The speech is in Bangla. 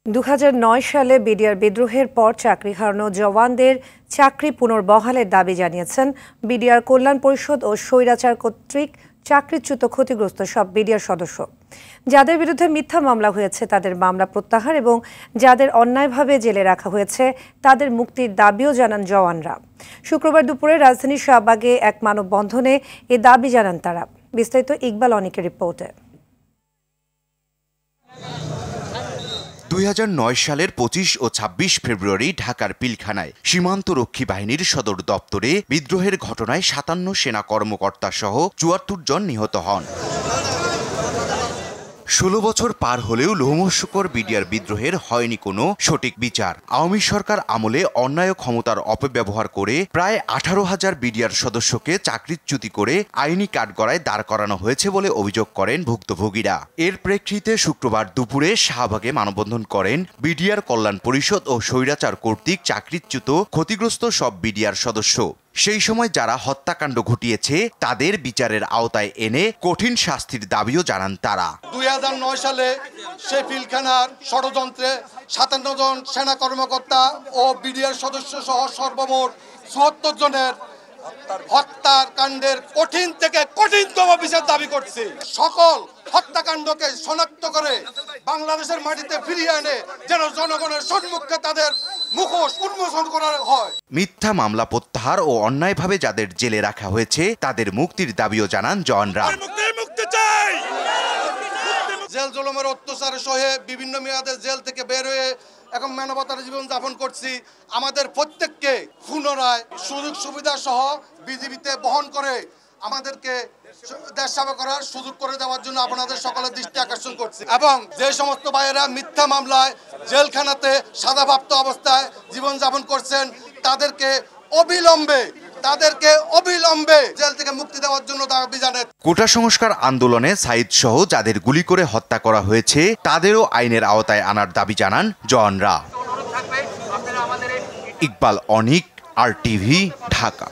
2009 সালে বিডিআর বিদ্রোহের পর চাকরি হারানো জওয়ানদের চাকরি পুনর্বহালের দাবি জানিয়েছেন বিডিআর কল্যাণ পরিষদ ও স্বৈরাচার কর্তৃক চাকরিচ্যুত ক্ষতিগ্রস্ত সব বিডিআর সদস্য। যাদের বিরুদ্ধে মিথ্যা মামলা হয়েছে তাদের মামলা প্রত্যাহার এবং যাদের অন্যায়ভাবে জেলে রাখা হয়েছে তাদের মুক্তির দাবিও জানান জওয়ানরা। শুক্রবার দুপুরে রাজধানীর শাহবাগে এক মানববন্ধনে এ দাবি জানান তারা। বিস্তারিত ইকবাল অনিকের রিপোর্টে। 2009 সালের 25 ও 26 ফেব্রুয়ারি ঢাকার পিলখানায় সীমান্তরক্ষী বাহিনীর সদর দপ্তরে বিদ্রোহের ঘটনায় 57 সেনা কর্মকর্তা সহ 74 জন নিহত হন। 16 বছর পার হলেও লোমহর্ষকর বিডিআর বিদ্রোহের হয়নি কোনো সঠিক বিচার। আওয়ামী সরকার আমলে অন্যায় ক্ষমতার অপব্যবহার করে প্রায় 18,000 বিডিআর সদস্যকে চাকরিচ্যুতি করে আইনি কাঠগড়ায় দাঁড় করানো হয়েছে বলে অভিযোগ করেন ভুক্তভোগীরা। এর প্রেক্ষিতে শুক্রবার দুপুরে শাহবাগে মানববন্ধন করেন বিডিআর কল্যাণ পরিষদ ও স্বৈরাচার কর্তৃক চাকরিচ্যুত ক্ষতিগ্রস্ত সব বিডিআর সদস্য। সেই সময় যারা হত্যাকাণ্ড ঘটিয়েছে তাদের বিচারের আওতায় এনে কঠিন শাস্তির দাবিও জানান তারা। 2009 সালে সেই পিলখানার ষড়যন্ত্রে 57 জন সেনা কর্মকর্তা ও বিডিআর সদস্য সহ সর্বমোট 74 জনের হত্যার কাণ্ডের কঠিন থেকে কঠিনতম বিচার দাবি করছে। সকল হত্যাকাণ্ডকে শনাক্ত করে বাংলাদেশের মাটিতে ফিরিয়ে এনে যেন জনগণের সম্মুখে তাদের মুখোশ উন্মোচন করা হয়। মিথ্যা মামলা প্রত্যাহার ও অন্যায়ভাবে যাদের জেলে রাখা হয়েছে তাদের মুক্তির দাবিও জানান জওয়ানরা। জেল জুলুমের অত্যাচার সহে বিভিন্ন মেয়াদে জেল থেকে বের হয়ে এখন মানবতার জীবন যাপন করছি। আমাদের প্রত্যেককে পুনরায় সুযোগ সুবিধা সহ বিজিবিতে বহন করে আমাদেরকে দেশ সেবা করার সুযোগ করে দেওয়ার জন্য আপনাদের সকলের দৃষ্টি আকর্ষণ করছি। এবং যে সমস্ত ভাইয়েরা মিথ্যা মামলায় জেলখানাতে সাজাপ্রাপ্ত অবস্থায় জীবনযাপন করছেন তাদেরকে অবিলম্বে জেল থেকে মুক্তি দেওয়ার জন্য দাবি জানায়। কোটা সংস্কার আন্দোলনে সাইদ সহ যাদের গুলি করে হত্যা করা হয়েছে তাদেরও আইনের আওতায় আনার দাবি জানান জওয়ানরা। ইকবাল অনিক, RTV, ঢাকা।